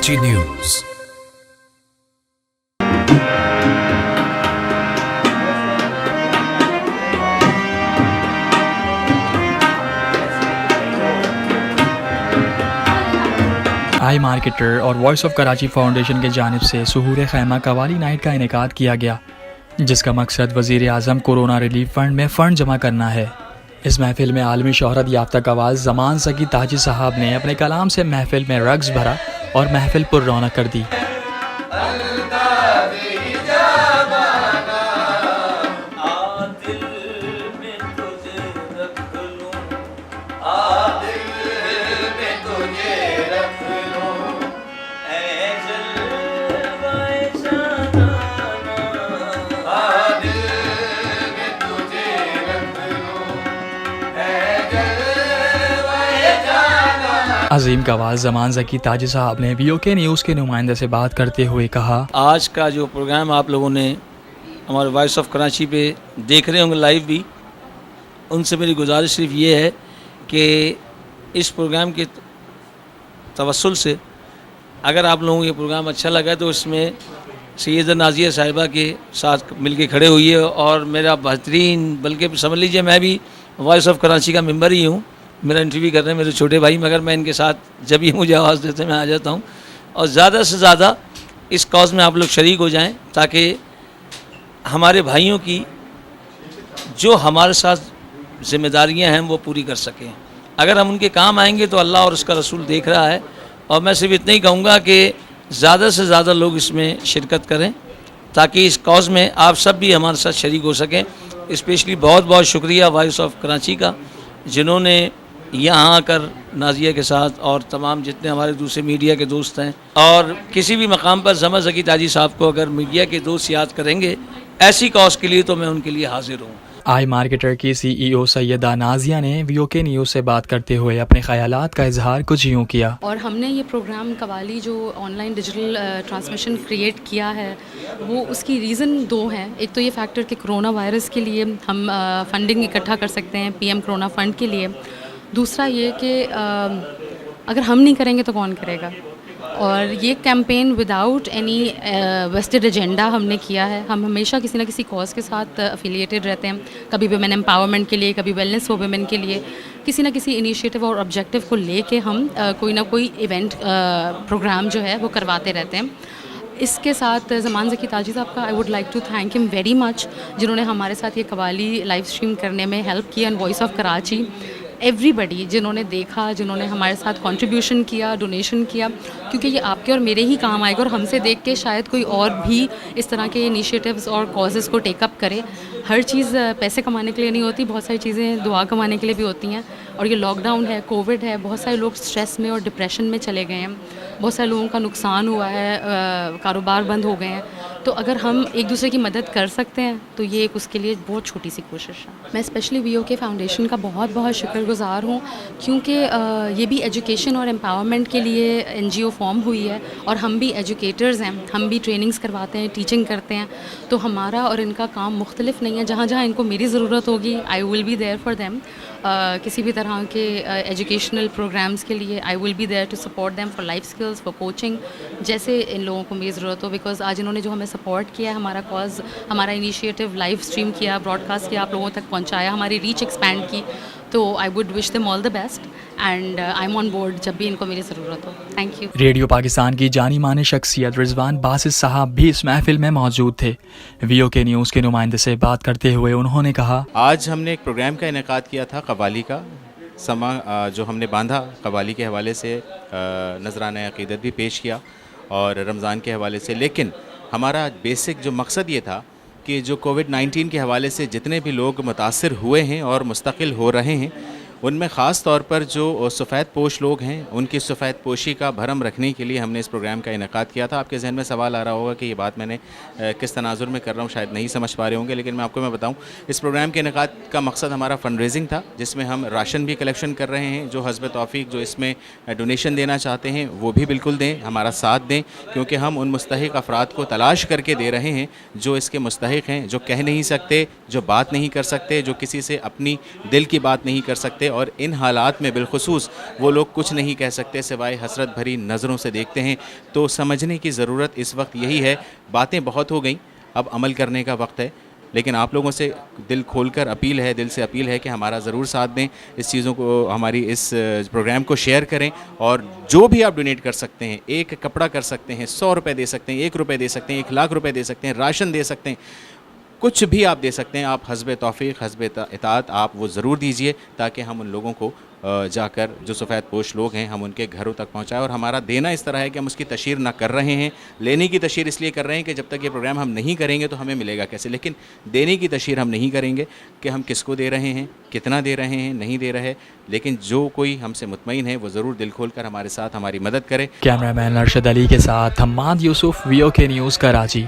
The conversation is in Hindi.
Karachi News। आई मार्केटर और वॉइस ऑफ कराची फाउंडेशन की जानिब से सुहूर खैमा कवाली नाइट का इनेकाद किया गया, जिसका मकसद वज़ीर आज़म कोरोना रिलीफ फंड में फ़ंड जमा करना है। इस महफिल में आलमी शोहरत याफ्ता कवाल ज़मान सकी ताजी साहब ने अपने कलाम से महफिल में रक्स भरा और महफिल पर रौनक कर दी। अजीम कवाल ज़मान ज़की ताजी साहब ने BOK न्यूज़ के नुमाइंदे से बात करते हुए कहा, आज का जो प्रोग्राम आप लोगों ने हमारे वॉइस ऑफ कराची पे देख रहे होंगे लाइव भी, उनसे मेरी गुजारिश सिर्फ ये है कि इस प्रोग्राम के तवस्सुल से अगर आप लोगों को ये प्रोग्राम अच्छा लगा तो इसमें सैयदा नाज़िया साहिबा के साथ मिलके खड़े हुई है। और मेरा बेहतरीन, बल्कि समझ लीजिए मैं भी वॉइस ऑफ कराची का मेंबर ही हूँ, मेरा इंटरव्यू कर रहे हैं मेरे छोटे भाई, मगर मैं इनके साथ जब ही मुझे आवाज़ देते मैं आ जाता हूँ। और ज़्यादा से ज़्यादा इस कॉज में आप लोग शरीक हो जाएं ताकि हमारे भाइयों की जो हमारे साथ ज़िम्मेदारियाँ हैं वो पूरी कर सकें। अगर हम उनके काम आएंगे तो अल्लाह और उसका रसूल देख रहा है। और मैं सिर्फ इतना ही कहूँगा कि ज़्यादा से ज़्यादा लोग इसमें शिरकत करें ताकि इस कॉज में आप सब भी हमारे साथ शरीक हो सकें। स्पेशली बहुत बहुत शुक्रिया वॉइस ऑफ कराची का, जिन्होंने यहाँ आकर नाज़िया के साथ और तमाम जितने हमारे दूसरे मीडिया के दोस्त हैं, और किसी भी मकाम पर ज़मा ज़की ताजी साहब को अगर मीडिया के दोस्त याद करेंगे ऐसी कॉज के लिए तो मैं उनके लिए हाजिर हूँ। आई मार्केटर की CEO सैयदा नाज़िया ने BOK न्यूज़ से बात करते हुए अपने ख़यालात का इजहार कुछ यूँ किया। और हमने ये प्रोग्राम कवाली जो ऑनलाइन डिजिटल ट्रांसमिशन क्रिएट किया है वो उसकी रीज़न दो हैं। एक तो ये फैक्टर कि कोरोना वायरस के लिए हम फंडिंग इकट्ठा कर सकते हैं PM कोरोना फंड के लिए। दूसरा ये कि अगर हम नहीं करेंगे तो कौन करेगा। और ये campaign without any vested agenda हमने किया है। हम हमेशा किसी ना किसी कॉज के साथ अफिलिएटेड रहते हैं, कभी वुमेन एम्पावरमेंट के लिए, कभी वेलनेस फॉर वुमेन के लिए, किसी ना किसी इनिशिएटिव और ऑब्जेक्टिव को लेके हम कोई ना कोई इवेंट प्रोग्राम जो है वो करवाते रहते हैं। इसके साथ ज़मान ज़की ताजी साहब का I would like to thank him very much, जिन्होंने हमारे साथ ये कवाली लाइव स्ट्रीम करने में हेल्प किया। And voice of Karachi everybody जिन्होंने देखा, जिन्होंने हमारे साथ कंट्रीब्यूशन किया, डोनेशन किया, क्योंकि ये आपके और मेरे ही काम आएगा और हमसे देख के शायद कोई और भी इस तरह के इनिशिएटिव्स और कॉजेज़ को टेकअप करे। हर चीज़ पैसे कमाने के लिए नहीं होती, बहुत सारी चीज़ें दुआ कमाने के लिए भी होती हैं। और ये लॉकडाउन है, कोविड है, बहुत सारे लोग स्ट्रेस में और डिप्रेशन में चले गए हैं, बहुत सारे लोगों का नुकसान हुआ है, कारोबार बंद हो गए हैं। तो अगर हम एक दूसरे की मदद कर सकते हैं तो ये एक उसके लिए बहुत छोटी सी कोशिश है। मैं स्पेशली BOK फाउंडेशन का बहुत बहुत शुक्रगुज़ार हूँ, क्योंकि ये भी एजुकेशन और एम्पावरमेंट के लिए NGO फॉर्म हुई है और हम भी एजुकेटर्स हैं, हम भी ट्रेनिंग्स करवाते हैं, टीचिंग करते हैं। तो हमारा और इनका काम मुख्तलिफ नहीं है। जहाँ जहाँ इनको मेरी ज़रूरत होगी I will be there for them. किसी भी तरह के एजुकेशनल प्रोग्राम्स के लिए I will be there to support them for life skills, for coaching, जैसे इन लोगों को मेरी ज़रूरत हो। बिकॉज आज इन्होंने जो हमें सपोर्ट किया, हमारा कॉज, हमारा इनिशिएटिव लाइव स्ट्रीम किया, ब्रॉडकास्ट किया, आप लोगों तक पहुंचाया, हमारी रीच एक्सपैंड की, तो I would wish them all the best and I am on board जब भी इनको मेरी ज़रूरत हो। Thank you. रेडियो पाकिस्तान की जानी मानी शख्सियत रिजवान बासित साहब भी इस महफिल में मौजूद थे। BOK न्यूज़ के नुमाइंदे से बात करते हुए उन्होंने कहा, आज हमने एक प्रोग्राम का इनेकाद किया था कवाली का, समा जो हमने बांधा कवाली के हवाले से, नजराना अक़ीदत भी पेश किया और रमज़ान के हवाले से। लेकिन हमारा बेसिक जो मकसद ये था कि जो कोविड-19 के हवाले से जितने भी लोग मुतासिर हुए हैं और मुस्तकिल हो रहे हैं, उनमें ख़ास तौर पर जो सफ़ेद पोश लोग हैं उनकी सफ़ेद पोशी का भरम रखने के लिए हमने इस प्रोग्राम का इनेकाद किया था। आपके जहन में सवाल आ रहा होगा कि ये बात मैंने किस तनाजुर में कर रहा हूँ, शायद नहीं समझ पा रहे होंगे, लेकिन मैं आपको बताऊँ इस प्रोग्राम के इनेकाद का मकसद हमारा फ़ंड रेजिंग था, जिसमें हम राशन भी कलेक्शन कर रहे हैं। जो हस्ब तौफीक जो इसमें डोनेशन देना चाहते हैं वो भी बिल्कुल दें, हमारा साथ दें, क्योंकि हम उन मुस्तहिक अफराद को तलाश करके दे रहे हैं जो इसके मुस्तहिक हैं, जो कह नहीं सकते, जो बात नहीं कर सकते, जो किसी से अपनी दिल की बात नहीं कर सकते, और इन हालात में बिलखुसूस वो लोग कुछ नहीं कह सकते सिवाय हसरत भरी नज़रों से देखते हैं। तो समझने की ज़रूरत इस वक्त यही है, बातें बहुत हो गई, अब अमल करने का वक्त है। लेकिन आप लोगों से दिल खोलकर अपील है, दिल से अपील है कि हमारा ज़रूर साथ दें, इस चीज़ों को, हमारी इस प्रोग्राम को शेयर करें और जो भी आप डोनेट कर सकते हैं, एक कपड़ा कर सकते हैं, 100 रुपये दे सकते हैं, 1 रुपये दे सकते हैं, 1 लाख रुपये दे सकते हैं, राशन दे सकते हैं, कुछ भी आप दे सकते हैं। आप हस्ब तौफ़ीक़ हस्ब इताअत आप वो ज़रूर दीजिए ताकि हम उन लोगों को जाकर जो सफ़ेद पोश लोग हैं हम उनके घरों तक पहुंचाएं। और हमारा देना इस तरह है कि हम उसकी तशहीर ना कर रहे हैं, लेने की तशहीर इसलिए कर रहे हैं कि जब तक ये प्रोग्राम हम नहीं करेंगे तो हमें मिलेगा कैसे, लेकिन देने की तशहीर हम नहीं करेंगे कि हम किसको दे रहे हैं, कितना दे रहे हैं, नहीं दे रहे। लेकिन जो कोई हमसे मुतमईन है वो ज़रूर दिल खोल कर हमारे साथ हमारी मदद करे। कैमरामैन अरशद अली के साथ हम्माद यूसुफ, VOK न्यूज़, कराची।